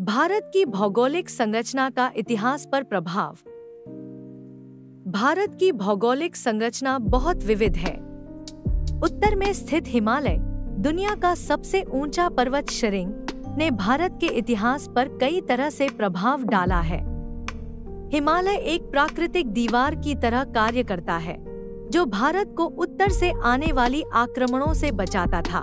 भारत की भौगोलिक संरचना का इतिहास पर प्रभाव। भारत की भौगोलिक संरचना बहुत विविध है। उत्तर में स्थित हिमालय, दुनिया का सबसे ऊंचा पर्वत श्रृंग, ने भारत के इतिहास पर कई तरह से प्रभाव डाला है। हिमालय एक प्राकृतिक दीवार की तरह कार्य करता है, जो भारत को उत्तर से आने वाली आक्रमणों से बचाता था।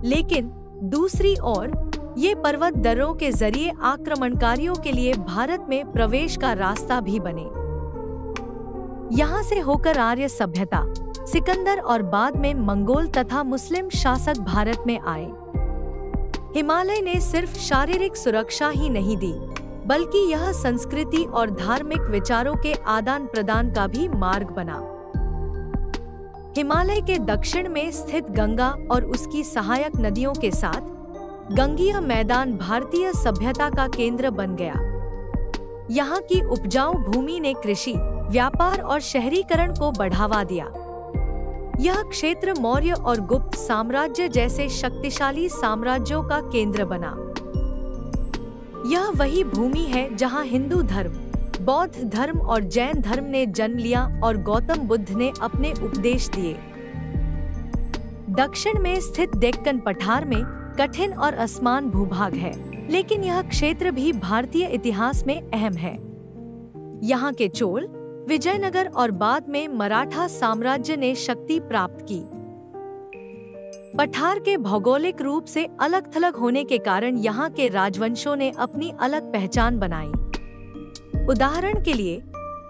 लेकिन दूसरी ओर ये पर्वत दर्रों के जरिए आक्रमणकारियों के लिए भारत में प्रवेश का रास्ता भी बने। यहाँ से होकर आर्य सभ्यता, सिकंदर और बाद में मंगोल तथा मुस्लिम शासक भारत में आए। हिमालय ने सिर्फ शारीरिक सुरक्षा ही नहीं दी, बल्कि यह संस्कृति और धार्मिक विचारों के आदान प्रदान का भी मार्ग बना। हिमालय के दक्षिण में स्थित गंगा और उसकी सहायक नदियों के साथ गंगीय मैदान भारतीय सभ्यता का केंद्र बन गया। यहाँ की उपजाऊ भूमि ने कृषि, व्यापार और शहरीकरण को बढ़ावा दिया। यह क्षेत्र मौर्य और गुप्त साम्राज्य जैसे शक्तिशाली साम्राज्यों का केंद्र बना। यह वही भूमि है जहाँ हिंदू धर्म, बौद्ध धर्म और जैन धर्म ने जन्म लिया और गौतम बुद्ध ने अपने उपदेश दिए। दक्षिण में स्थित डेक्कन पठार में कठिन और असमान भूभाग है, लेकिन यह क्षेत्र भी भारतीय इतिहास में अहम है। यहाँ के चोल, विजयनगर और बाद में मराठा साम्राज्य ने शक्ति प्राप्त की। पठार के भौगोलिक रूप से अलग-थलग होने के कारण यहाँ के राजवंशों ने अपनी अलग पहचान बनाई। उदाहरण के लिए,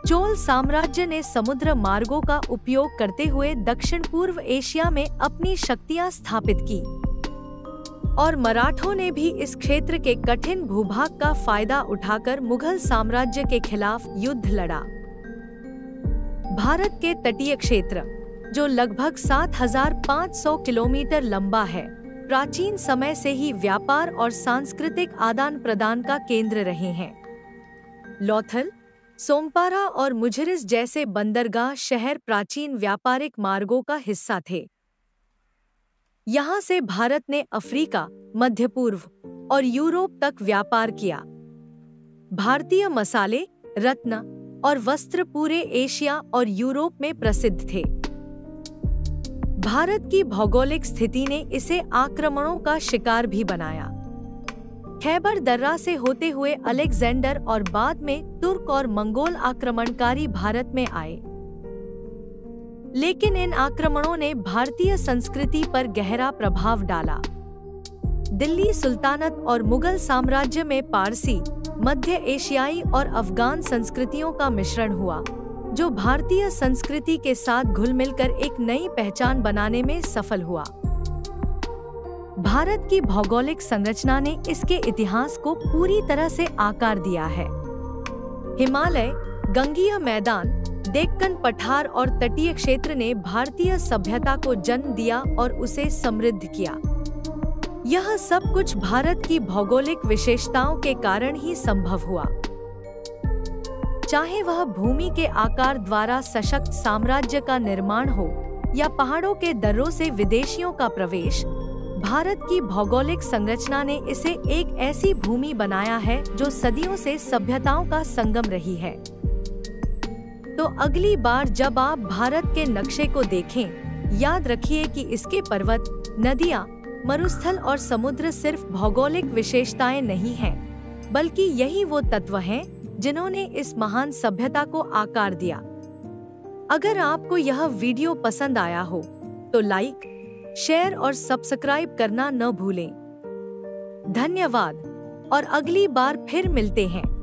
चोल साम्राज्य ने समुद्र मार्गों का उपयोग करते हुए दक्षिण पूर्व एशिया में अपनी शक्तियां स्थापित की, और मराठों ने भी इस क्षेत्र के कठिन भूभाग का फायदा उठाकर मुगल साम्राज्य के खिलाफ युद्ध लड़ा। भारत के तटीय क्षेत्र, जो लगभग 7,500 किलोमीटर लंबा है, प्राचीन समय से ही व्यापार और सांस्कृतिक आदान प्रदान का केंद्र रहे हैं। लोथल, सोमपारा और मुझरिस जैसे बंदरगाह शहर प्राचीन व्यापारिक मार्गों का हिस्सा थे। यहाँ से भारत ने अफ्रीका, मध्य पूर्व और यूरोप तक व्यापार किया। भारतीय मसाले, रत्न और वस्त्र पूरे एशिया और यूरोप में प्रसिद्ध थे। भारत की भौगोलिक स्थिति ने इसे आक्रमणों का शिकार भी बनाया। खैबर दर्रा से होते हुए अलेक्जेंडर और बाद में तुर्क और मंगोल आक्रमणकारी भारत में आए। लेकिन इन आक्रमणों ने भारतीय संस्कृति पर गहरा प्रभाव डाला। दिल्ली सुल्तानत और मुगल साम्राज्य में पारसी, मध्य एशियाई और अफगान संस्कृतियों का मिश्रण हुआ, जो भारतीय संस्कृति के साथ घुल-मिलकर एक नई पहचान बनाने में सफल हुआ। भारत की भौगोलिक संरचना ने इसके इतिहास को पूरी तरह से आकार दिया है। हिमालय, गंगीय मैदान, डेक्कन पठार और तटीय क्षेत्र ने भारतीय सभ्यता को जन्म दिया और उसे समृद्ध किया। यह सब कुछ भारत की भौगोलिक विशेषताओं के कारण ही संभव हुआ। चाहे वह भूमि के आकार द्वारा सशक्त साम्राज्य का निर्माण हो या पहाड़ों के दर्रों से विदेशियों का प्रवेश, भारत की भौगोलिक संरचना ने इसे एक ऐसी भूमि बनाया है जो सदियों से सभ्यताओं का संगम रही है। तो अगली बार जब आप भारत के नक्शे को देखें, याद रखिए कि इसके पर्वत, नदियाँ, मरुस्थल और समुद्र सिर्फ भौगोलिक विशेषताएं नहीं हैं, बल्कि यही वो तत्व हैं जिन्होंने इस महान सभ्यता को आकार दिया। अगर आपको यह वीडियो पसंद आया हो, तो लाइक, शेयर और सब्सक्राइब करना न भूलें। धन्यवाद और अगली बार फिर मिलते हैं।